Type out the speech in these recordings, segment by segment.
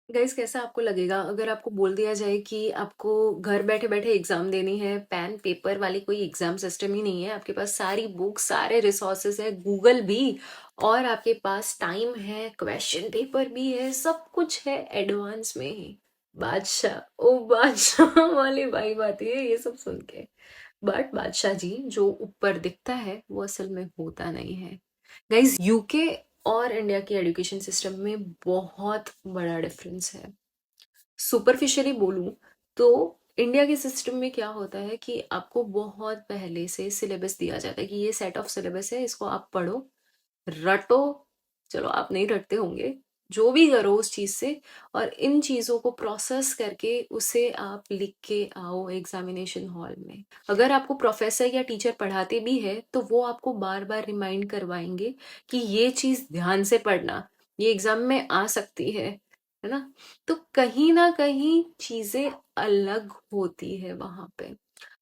Guys, कैसा आपको लगेगा अगर आपको बोल दिया जाए कि आपको घर बैठे बैठे एग्जाम देनी है? पेन पेपर वाली कोई एग्जाम सिस्टम ही नहीं है, आपके पास सारी बुक, सारे रिसोर्सेज है, गूगल भी, और आपके पास टाइम है, क्वेश्चन पेपर भी है, सब कुछ है एडवांस में ही। बादशाह, ओ बादशाह वाली भाई बात है ये सब सुन के। बट बादशाह जी, जो ऊपर दिखता है वो असल में होता नहीं है। गाइस, यूके और इंडिया की एजुकेशन सिस्टम में बहुत बड़ा डिफरेंस है। सुपरफिशियली बोलूं तो इंडिया के सिस्टम में क्या होता है कि आपको बहुत पहले से सिलेबस दिया जाता है कि ये सेट ऑफ सिलेबस है, इसको आप पढ़ो, रटो। चलो, आप नहीं रटते होंगे, जो भी करो उस चीज से, और इन चीजों को प्रोसेस करके उसे आप लिख के आओ एग्जामिनेशन हॉल में। अगर आपको प्रोफेसर या टीचर पढ़ाते भी है तो वो आपको बार बार रिमाइंड करवाएंगे कि ये चीज ध्यान से पढ़ना, ये एग्जाम में आ सकती है ना? तो कहीं ना कहीं चीजें अलग होती है वहां पे।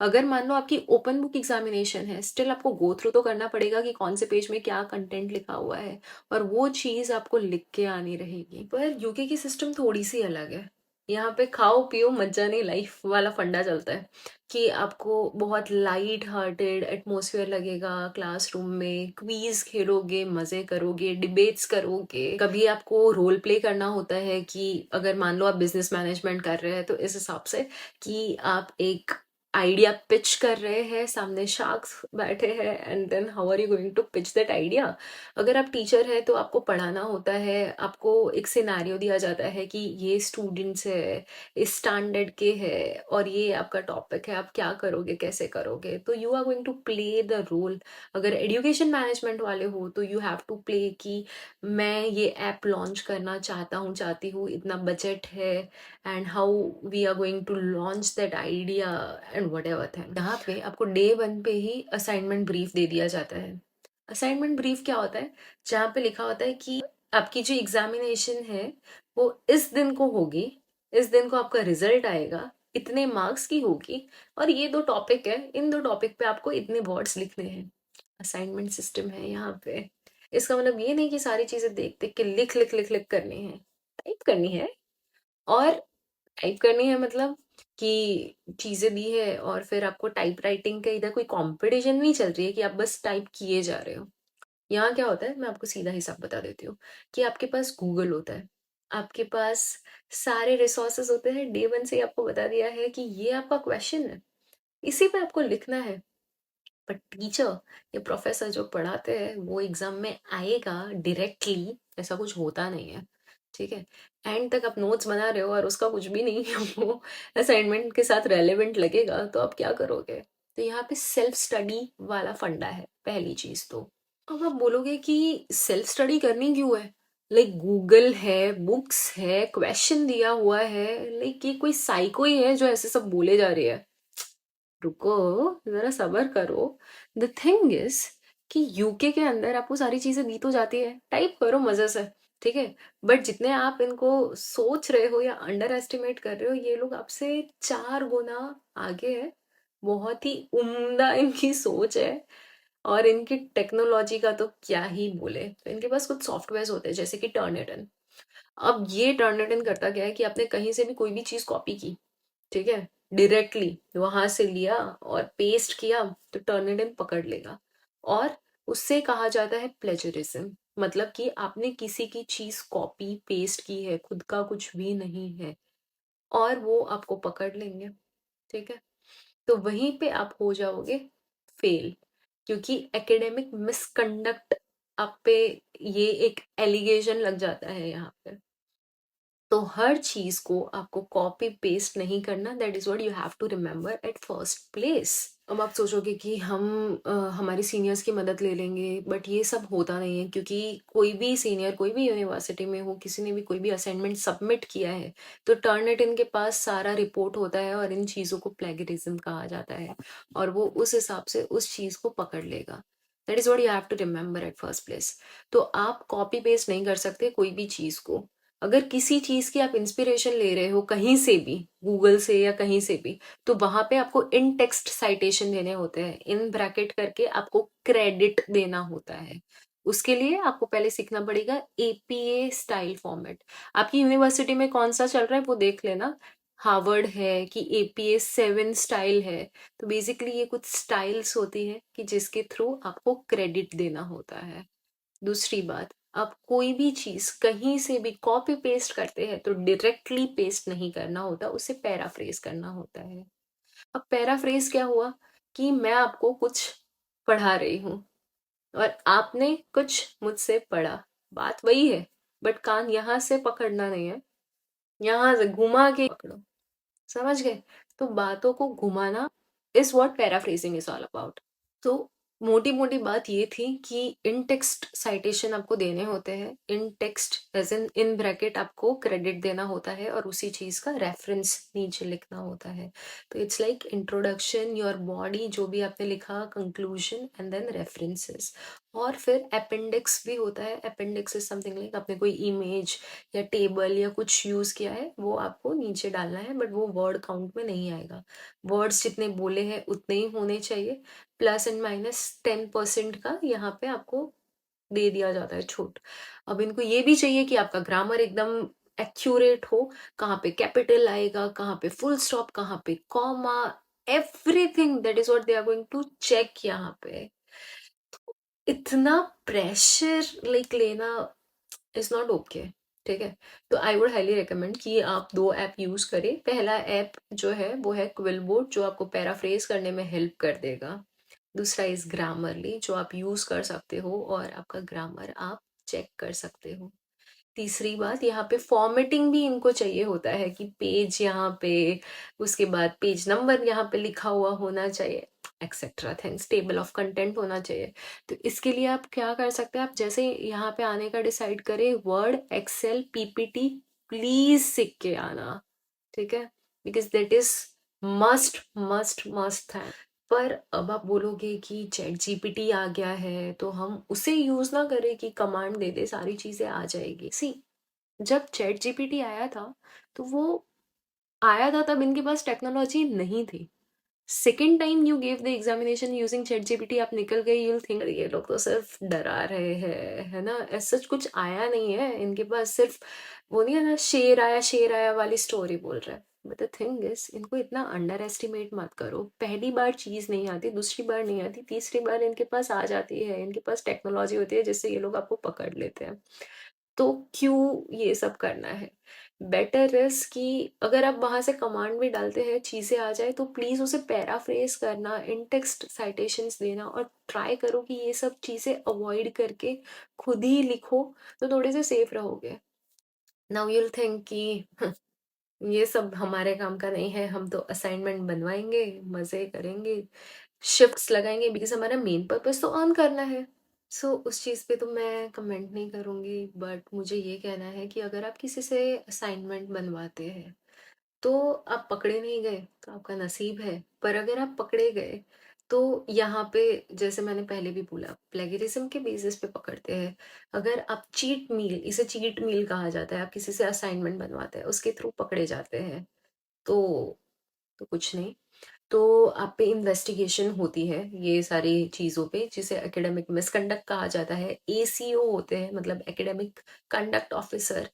अगर मान लो आपकी ओपन बुक एग्जामिनेशन है, स्टिल आपको गो थ्रू तो करना पड़ेगा कि कौन से पेज में क्या कंटेंट लिखा हुआ है, और वो चीज आपको लिख के आनी रहेगी। पर यूके की सिस्टम थोड़ी सी अलग है। यहाँ पे खाओ पियो मत जाने लाइफ वाला फंडा चलता है कि आपको बहुत लाइट हार्टेड एटमोसफियर लगेगा। क्लासरूम में क्वीज खेलोगे, मजे करोगे, डिबेट्स करोगे, कभी आपको रोल प्ले करना होता है कि अगर मान लो आप बिजनेस मैनेजमेंट कर रहे हैं तो इस हिसाब से कि आप एक आइडिया पिच कर रहे हैं, सामने शार्क्स बैठे हैं, and then how are you going to pitch that idea. अगर आप टीचर है तो आपको पढ़ाना होता है, आपको एक सिनेरियो दिया जाता है कि ये स्टूडेंट्स है, इस स्टैंडर्ड के है, और ये आपका टॉपिक है, आप क्या करोगे, कैसे करोगे, तो you are going to play the role. अगर एजुकेशन मैनेजमेंट वाले हो तो यू हैव टू प्ले कि मैं ये ऐप लॉन्च करना चाहता हूँ, चाहती हूँ, इतना बजट है, and how we are going to launch that idea, and whatever thing. यहाँ पे आपको डे वन पे ही असाइनमेंट ब्रीफ दे दिया जाता है। असाइनमेंट ब्रीफ क्या होता है? जहाँ पे लिखा होता है कि आपकी जो एग्जामिनेशन है वो इस दिन को होगी, इस दिन को आपका रिजल्ट आएगा, इतने मार्क्स की होगी, और ये दो टॉपिक है, इन दो टॉपिक पे आपको इतने वर्ड्स लिखने हैं। असाइनमेंट सिस्टम है यहाँ पे। इसका मतलब ये नहीं कि सारी चीजें देख देख के लिख लिख लिख लिख करनी है, टाइप करनी है। और टाइप करनी है मतलब कि चीजें दी है और फिर आपको टाइप राइटिंग का इधर कोई कंपटीशन नहीं चल रही है कि आप बस टाइप किए जा रहे हो। यहाँ क्या होता है, मैं आपको सीधा हिसाब बता देती हूँ कि आपके पास गूगल होता है, आपके पास सारे रिसोर्सेज होते हैं। डे वन से ही आपको बता दिया है कि ये आपका क्वेश्चन है, इसी पे आपको लिखना है। पर टीचर या प्रोफेसर जो पढ़ाते हैं वो एग्जाम में आएगा डायरेक्टली, ऐसा कुछ होता नहीं है। ठीक है? एंड तक आप नोट्स बना रहे हो और उसका कुछ भी नहीं है वो असाइनमेंट के साथ रेलेवेंट लगेगा, तो आप क्या करोगे? तो यहाँ पे सेल्फ स्टडी वाला फंडा है, पहली चीज तो। अब आप बोलोगे कि सेल्फ स्टडी करनी क्यों है? लाइक गूगल है, बुक्स है, क्वेश्चन दिया हुआ है, लाइक ये कोई साइको ही है जो ऐसे सब बोले जा रही है? रुको, जरा सबर करो। द थिंग इज कि यूके के अंदर आपको सारी चीजें दी तो जाती है, टाइप करो मजे से, ठीक है? बट जितने आप इनको सोच रहे हो या अंडर एस्टिमेट कर रहे हो, ये लोग आपसे 4 गुना आगे है। बहुत ही उम्दा इनकी सोच है। और इनकी टेक्नोलॉजी का तो क्या ही बोले। तो इनके पास कुछ सॉफ्टवेयर होते हैं जैसे कि टर्निटन। अब ये टर्निटन करता क्या है कि आपने कहीं से भी कोई भी चीज कॉपी की, ठीक है, डायरेक्टली वहां से लिया और पेस्ट किया, तो टर्निटिन पकड़ लेगा। और उससे कहा जाता है प्लेजरिज्म, मतलब कि आपने किसी की चीज कॉपी पेस्ट की है, खुद का कुछ भी नहीं है, और वो आपको पकड़ लेंगे। ठीक है? तो वहीं पे आप हो जाओगे फेल, क्योंकि एकेडमिक मिसकंडक्ट आप पे ये एक एलिगेशन लग जाता है यहाँ पे। तो हर चीज को आपको कॉपी पेस्ट नहीं करना, that is what you have to remember at first place. अब आप सोचोगे कि हम हमारे सीनियर्स की मदद ले लेंगे, बट ये सब होता नहीं है, क्योंकि कोई भी सीनियर कोई भी यूनिवर्सिटी में हो, किसी ने भी कोई भी असाइनमेंट सबमिट किया है तो टर्निटिन के पास सारा रिपोर्ट होता है, और इन चीज़ों को प्लेगरिज्म कहा जाता है, और वो उस हिसाब से उस चीज़ को पकड़ लेगा। That is what you have to remember at first place. तो आप कॉपी पेस्ट नहीं कर सकते कोई भी चीज़ को। अगर किसी चीज़ की आप इंस्पिरेशन ले रहे हो कहीं से भी, गूगल से या कहीं से भी, तो वहां पे आपको इन टेक्स्ट साइटेशन देने होते हैं, इन ब्रैकेट करके आपको क्रेडिट देना होता है। उसके लिए आपको पहले सीखना पड़ेगा एपीए स्टाइल फॉर्मेट। आपकी यूनिवर्सिटी में कौन सा चल रहा है वो देख लेना, हार्वर्ड है कि एपीए 7 स्टाइल है। तो बेसिकली ये कुछ स्टाइल्स होती है कि जिसके थ्रू आपको क्रेडिट देना होता है। दूसरी बात, आप कोई भी चीज कहीं से भी कॉपी पेस्ट करते हैं तो डायरेक्टली पेस्ट नहीं करना होता, उसे पैराफ्रेज करना होता है। अब पैराफ्रेज क्या हुआ कि मैं आपको कुछ पढ़ा रही हूँ और आपने कुछ मुझसे पढ़ा, बात वही है, बट कान यहाँ से पकड़ना नहीं है, यहाँ से घुमा के पकड़ो। समझ गए? तो बातों को घुमाना is what paraphrasing is all about. तो मोटी मोटी बात ये थी कि इन टेक्स्ट साइटेशन आपको देने होते हैं, इन टेक्स्ट एज इन ब्रैकेट आपको क्रेडिट देना होता है और उसी चीज का रेफरेंस नीचे लिखना होता है। तो it's like introduction, your body, जो भी आपने लिखा, कंक्लूजन एंड देन रेफरेंसेस। और फिर अपेंडिक्स भी होता है। अपेंडिक्स इज समथिंग लाइक आपने कोई इमेज या टेबल या कुछ यूज किया है वो आपको नीचे डालना है, बट वो वर्ड काउंट में नहीं आएगा। वर्ड्स जितने बोले हैं उतने ही होने चाहिए। +& -10% का यहाँ पे आपको दे दिया जाता है छूट। अब इनको ये भी चाहिए कि आपका ग्रामर एकदम एक्यूरेट हो, कहाँ पे कैपिटल आएगा, कहाँ पे फुल स्टॉप, कहाँ पे comma, everything that is what they are going to check यहाँ पे। इतना प्रेशर लाइक लेना इज नॉट ओके। ठीक है? तो आई वुड हाईली रिकमेंड कि आप 2 ऐप यूज करें। पहला ऐप जो है वो है क्विलबोर्ड, जो आपको पैराफ्रेज करने में हेल्प कर देगा। दूसरा इज ग्रामरली, जो आप यूज कर सकते हो और आपका ग्रामर आप चेक कर सकते हो। तीसरी बात, यहाँ पे फॉर्मेटिंग भी इनको चाहिए होता है कि पेज यहाँ पे, उसके बाद पेज नंबर यहाँ पे लिखा हुआ होना चाहिए, etcetera things, table of content होना चाहिए। तो इसके लिए आप क्या कर सकते हैं, आप जैसे यहाँ पे आने का डिसाइड करें, वर्ड, एक्सेल, पीपीटी प्लीज सीख के आना। ठीक है? Because that is must must must है। पर अब आप बोलोगे कि चैट जीपीटी आ गया है तो हम उसे यूज ना करें कि कमांड दे दे सारी चीजें आ जाएगी। सी, जब चैट जीपीटी आया था तो वो आया था तब इनके पास टेक्नोलॉजी नहीं थी। Second time you give the examination using chat GPT, आप निकल गए, यूल थिंक ये लोग तो सिर्फ डरा रहे हैं, है ना? ऐसा सच कुछ आया नहीं है इनके पास, सिर्फ वो नहीं है ना, शेर आया वाली स्टोरी बोल रहा है। बट द थिंग इज, इनको इतना अंडर एस्टिमेट मत करो। पहली बार चीज नहीं आती, दूसरी बार नहीं आती, तीसरी बार इनके पास आ जाती है, इनके पास टेक्नोलॉजी होती है जिससे ये लोग आपको पकड़ लेते हैं। तो क्यों ये सब करना है? बेटर इज कि अगर आप वहां से कमांड भी डालते हैं, चीजें आ जाए, तो प्लीज उसे पैराफ्रेज करना, इन टेक्स्ट साइटेशंस देना, और ट्राई करो कि ये सब चीजें अवॉइड करके खुद ही लिखो, तो थोड़े से सेफ रहोगे। नाउ यूल थिंक कि ये सब हमारे काम का नहीं है, हम तो असाइनमेंट बनवाएंगे, मजे करेंगे, शिफ्ट्स लगाएंगे, बिकॉज हमारा मेन पर्पस तो अर्न करना है। सो उस चीज़ पे तो मैं कमेंट नहीं करूँगी, बट मुझे ये कहना है कि अगर आप किसी से असाइनमेंट बनवाते हैं तो आप पकड़े नहीं गए तो आपका नसीब है, पर अगर आप पकड़े गए तो यहाँ पे, जैसे मैंने पहले भी बोला, प्लेगरिज्म के बेसिस पे पकड़ते हैं। अगर आप चीट मील, इसे चीट मील कहा जाता है, आप किसी से असाइनमेंट बनवाते हैं उसके थ्रू पकड़े जाते हैं, तो कुछ नहीं। तो आप पे इन्वेस्टिगेशन होती है ये सारी चीज़ों पे, जिसे एकेडमिक मिसकंडक्ट कहा जाता है। एसीओ होते हैं, मतलब एकेडमिक कंडक्ट ऑफिसर।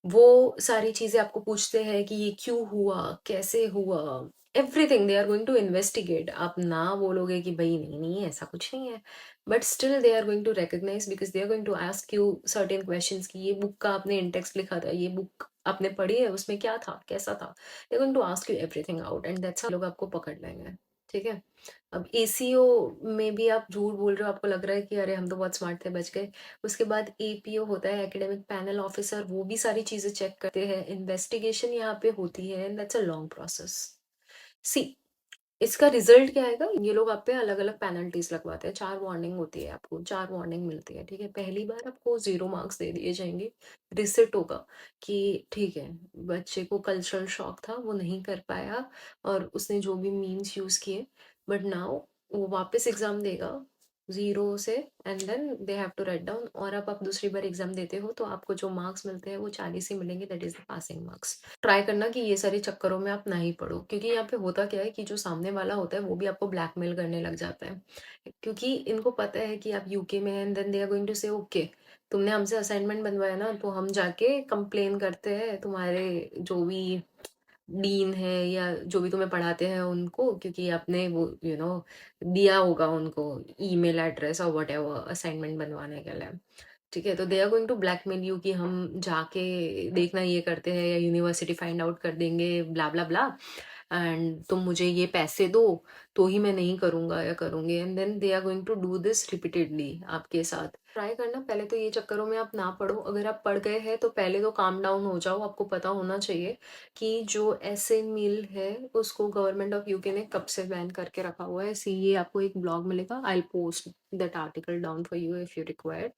वो सारी चीज़ें आपको पूछते हैं कि ये क्यों हुआ, कैसे हुआ, everything they are going to investigate. आप ना बोलोगे कि भाई नहीं नहीं ऐसा कुछ नहीं है, but still they are going to recognise, because they are going to ask you certain questions कि ये बुक का आपने इंटेक्स्ट लिखा था, ये बुक आपने पढ़ी है, उसमें क्या था, कैसा था। They going to ask you everything out, and that's लोग आपको पकड़ लेंगे। ठीक है? अब एसीओ में भी आप झूठ बोल रहे हो, आपको लग रहा है कि अरे हम तो बहुत स्मार्ट थे, बच गए। उसके बाद एपीओ होता है, एकेडमिक पैनल ऑफिसर, वो भी सारी चीजें चेक करते हैं, इन्वेस्टिगेशन यहाँ पे होती है, and that's a long process. See, इसका रिजल्ट क्या आएगा, ये लोग आप पे अलग अलग पेनल्टीज लगवाते हैं। 4 वार्निंग होती है, आपको 4 वार्निंग मिलती है। ठीक है? पहली बार आपको 0 मार्क्स दे दिए जाएंगे, रिसिट होगा कि ठीक है, बच्चे को कल्चरल शॉक था, वो नहीं कर पाया और उसने जो भी मीम्स यूज किए, बट नाउ वो वापस एग्जाम देगा, 0 से, and then they have to write down. और अब आप दूसरी बार एग्जाम देते हो तो आपको जो मार्क्स मिलते हैं वो 40 ही मिलेंगे, that is the passing marks. Try करना कि ये सारे चक्करों में आप ना ही पढ़ो, क्योंकि यहाँ पे होता क्या है कि जो सामने वाला होता है वो भी आपको ब्लैकमेल करने लग जाता है, क्योंकि इनको पता है कि आप यूके में हैं, and then they are going to say okay, तुमने हमसे असाइनमेंट बनवाया ना, तो हम जाके कंप्लेन करते हैं तुम्हारे जो भी डीन है या जो भी तुम्हें पढ़ाते हैं उनको, क्योंकि आपने वो दिया होगा उनको ईमेल एड्रेस और वट एवर असाइनमेंट बनवाने के लिए। ठीक है, तो they are going to blackmail you कि हम जाके देखना ये करते हैं या यूनिवर्सिटी फाइंड आउट कर देंगे, ब्ला ब्ला ब्ला, एंड तुम मुझे ये पैसे दो तो ही मैं नहीं करूंगा या करूंगी, and then they are going to do this repeatedly आपके साथ। ट्राई करना पहले तो ये चक्करों में आप ना पढ़ो, अगर आप पढ़ गए हैं तो पहले तो काम डाउन हो जाओ। आपको पता होना चाहिए कि जो ऐसे मील है उसको गवर्नमेंट ऑफ यूके ने कब से बैन करके रखा हुआ है। सी ये आपको एक ब्लॉग मिलेगा, I post that article down for you if you required.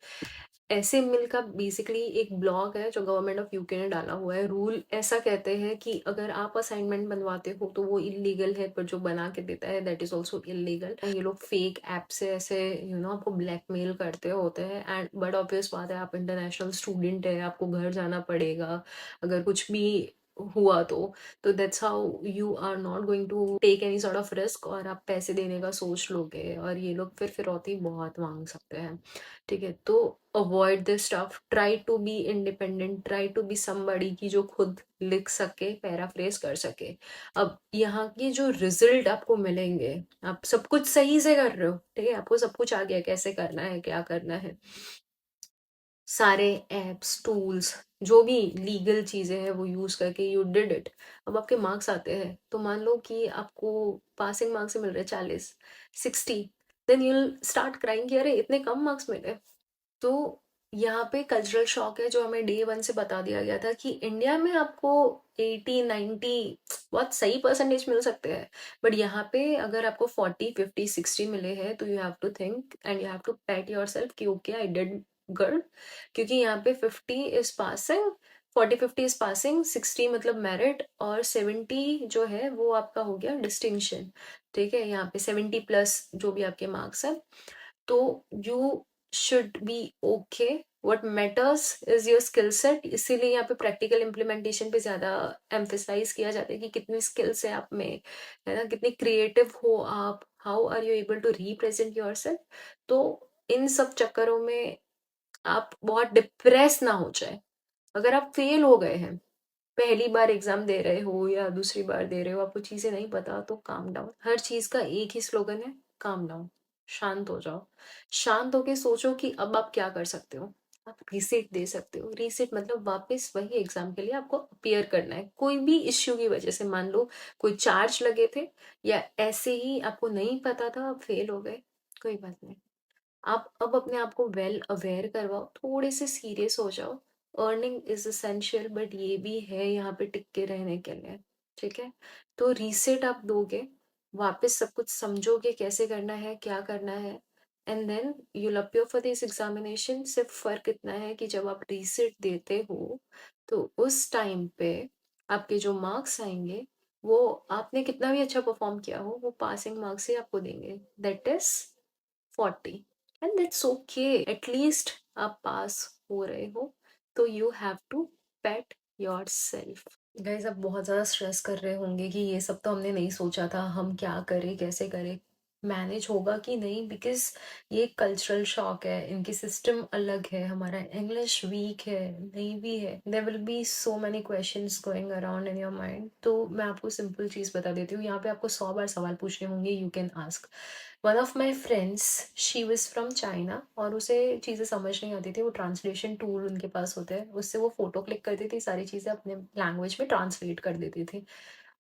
ऐसे मिल का बेसिकली एक ब्लॉग है जो गवर्नमेंट ऑफ यूके ने डाला हुआ है। रूल ऐसा कहते हैं कि अगर आप असाइनमेंट बनवाते हो तो वो इलीगल है, पर जो बना के देता है दैट इज ऑल्सो इलीगल। ये लोग फेक ऐप से ऐसे आपको ब्लैकमेल करते होते हैं, एंड बट ऑब्वियस बात है, आप इंटरनेशनल स्टूडेंट है, आपको घर जाना पड़ेगा अगर कुछ भी हुआ तो that's how you are not going to take any sort of risk, और आप पैसे देने का सोच लोगे और ये लोग फिर फिरौती बहुत मांग सकते हैं। ठीक है, तो avoid this stuff, try to be independent, try to be somebody की जो खुद लिख सके, पैराफ्रेज कर सके। अब यहाँ के जो रिजल्ट आपको मिलेंगे, आप सब कुछ सही से कर रहे हो, ठीक है, आपको सब कुछ आ गया कैसे करना है क्या करना है, सारे एप्स टूल्स जो भी लीगल चीजें हैं वो यूज करके यू डिड इट। अब आपके मार्क्स आते हैं तो मान लो कि आपको पासिंग मार्क्स से मिल रहे 40, 60, देन यूल स्टार्ट क्राइंग कि अरे इतने कम मार्क्स मिले। तो यहाँ पे कल्चरल शॉक है जो हमें डे वन से बता दिया गया था कि इंडिया में आपको 80, 90 बहुत सही परसेंटेज मिल सकते हैं, बट यहाँ पे अगर आपको 40, 50, 60 मिले हैं तो you have to think and you have to pat yourself कि ओके आई डिड गुड, क्योंकि यहाँ पे 50 इज पासिंग, 40, 50 इज पासिंग, 60 मतलब मेरिट, और 70 जो है वो आपका हो गया डिस्टिंक्शन। ठीक है, यहाँ पे 70 प्लस जो भी आपके मार्क्स है, तो you should be okay. What matters is your skill set, इसीलिए यहाँ पे प्रैक्टिकल इम्प्लीमेंटेशन पे ज्यादा एम्फेसाइज किया जाता है कि कितनी स्किल्स है आप में, है ना, कितने क्रिएटिव हो आप, how are you able to represent yourself. तो इन सब चक्करों में आप बहुत डिप्रेस ना हो जाए। अगर आप फेल हो गए हैं, पहली बार एग्जाम दे रहे हो या दूसरी बार दे रहे हो, आपको चीजें नहीं पता, तो काम डाउन। हर चीज का एक ही स्लोगन है, काम डाउन। शांत हो जाओ, शांत होके सोचो कि अब आप क्या कर सकते हो। आप रीसेट दे सकते हो, रीसेट मतलब वापस वही एग्जाम के लिए आपको अपीयर करना है। कोई भी इश्यू की वजह से, मान लो कोई चार्ज लगे थे या ऐसे ही आपको नहीं पता था, आप फेल हो गए, कोई बात नहीं। आप अब अपने आप को वेल अवेयर करवाओ, थोड़े से सीरियस हो जाओ। अर्निंग इज एसेंशियल, बट ये भी है यहाँ पे टिक के रहने के लिए। ठीक है, तो रीसेट आप दोगे, वापस सब कुछ समझोगे कैसे करना है क्या करना है, and then you appear for this examination. सिर्फ फर्क इतना है कि जब आप रीसेट देते हो तो उस टाइम पे आपके जो मार्क्स आएंगे वो, आपने कितना भी अच्छा परफॉर्म किया हो, वो पासिंग मार्क्स ही आपको देंगे, that is 40, and that's okay. At least आप पास हो रहे हो, तो you have to pat yourself. Guys, आप बहुत ज़्यादा स्ट्रेस कर रहे होंगे कि ये सब तो हमने नहीं सोचा था, हम क्या करें कैसे करें, मैनेज होगा कि नहीं, बिकॉज ये कल्चरल शॉक है, इनकी सिस्टम अलग है, हमारा इंग्लिश वीक है, नहीं भी है, there will be so many questions going around in your mind. तो मैं आपको सिंपल चीज़ बता देती हूँ, यहाँ पे आपको 100 बार सवाल पूछने होंगे, you can ask. One of my friends, she was from China, और उसे चीज़ें समझ नहीं आती थी, वो ट्रांसलेशन टूल उनके पास होते हैं, उससे वो फोटो क्लिक करती थी, सारी चीज़ें अपने लैंग्वेज में ट्रांसलेट कर देती थी।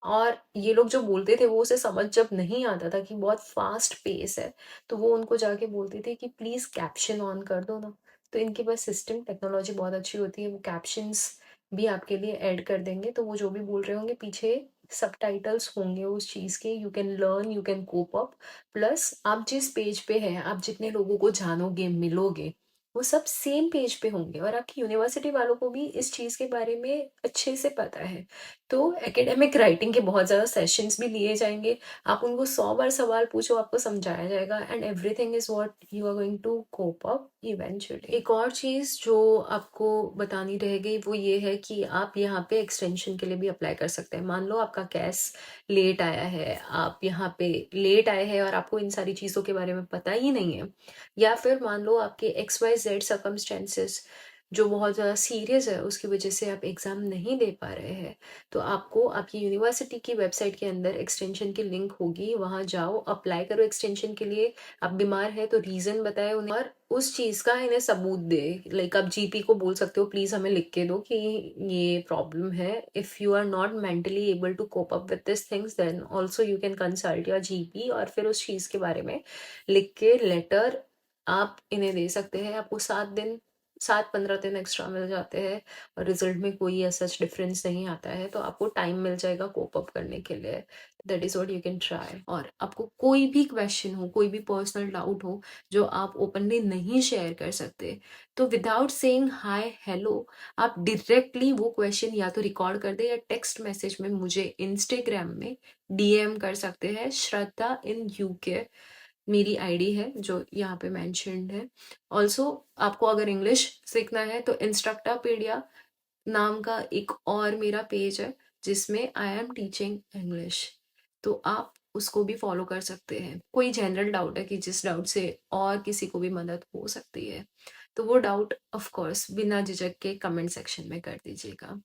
और ये लोग जो बोलते थे वो उसे समझ जब नहीं आता था कि बहुत फास्ट पेस है, तो वो उनको जाके बोलती थी कि प्लीज़ कैप्शन ऑन कर दो ना। तो इनके पास सिस्टम टेक्नोलॉजी बहुत अच्छी होती है, वो कैप्शंस भी आपके लिए ऐड कर देंगे, तो वो जो भी बोल रहे होंगे पीछे सबटाइटल्स होंगे उस चीज़ के, you can learn, you can cope up. Plus आप जिस पेज पे हैं, आप जितने लोगों को जानोगे मिलोगे, वो सब सेम पेज पे होंगे, और आपकी यूनिवर्सिटी वालों को भी इस चीज़ के बारे में अच्छे से पता है तो एकेडमिक राइटिंग के बहुत ज़्यादा सेशंस भी लिए जाएंगे। आप उनको 100 बार सवाल पूछो, आपको समझाया जाएगा, and everything is what you are going to cope up eventually. एक और चीज़ जो आपको बतानी रह गई वो ये है कि आप यहाँ पे एक्सटेंशन के लिए भी अप्लाई कर सकते हैं। मान लो आपका केस लेट आया है, आप यहाँ पे लेट आए हैं और आपको इन सारी चीज़ों के बारे में पता ही नहीं है, या फिर मान लो आपके XYZ सर्कमस्टेंसेस जो बहुत ज़्यादा सीरियस है उसकी वजह से आप एग्ज़ाम नहीं दे पा रहे हैं, तो आपको आपकी यूनिवर्सिटी की वेबसाइट के अंदर एक्सटेंशन की लिंक होगी, वहाँ जाओ, अप्लाई करो एक्सटेंशन के लिए। आप बीमार है तो रीज़न बताए उन्हें और उस चीज़ का इन्हें सबूत दे। लाइक आप जीपी को बोल सकते हो प्लीज़ हमें लिख के दो कि ये प्रॉब्लम है। If you are not mentally able to cope up with this things then also you can consult your GP, और फिर उस चीज़ के बारे में लिख के लेटर आप इन्हें दे सकते हैं। आपको 7 दिन 7-15 दिन एक्स्ट्रा मिल जाते हैं और रिजल्ट में कोई ऐसा डिफरेंस नहीं आता है, तो आपको टाइम मिल जाएगा कोप अप करने के लिए। That is what you can try. और आपको कोई भी क्वेश्चन हो, कोई भी पर्सनल डाउट हो जो आप ओपनली नहीं शेयर कर सकते, तो विदाउट सेइंग हाय हेलो आप डायरेक्टली वो क्वेश्चन या तो रिकॉर्ड कर दे या टेक्स्ट मैसेज में मुझे इंस्टाग्राम में डीएम कर सकते हैं। श्रद्धा इन यूके मेरी आईडी है जो यहाँ पे मेंशन्ड है। ऑल्सो आपको अगर इंग्लिश सीखना है तो इंस्ट्रक्टापीडिया नाम का एक और मेरा पेज है जिसमें आई एम टीचिंग इंग्लिश, तो आप उसको भी फॉलो कर सकते हैं। कोई जनरल डाउट है कि जिस डाउट से और किसी को भी मदद हो सकती है, तो वो डाउट ऑफ कोर्स बिना झिझक के कमेंट सेक्शन में कर दीजिएगा।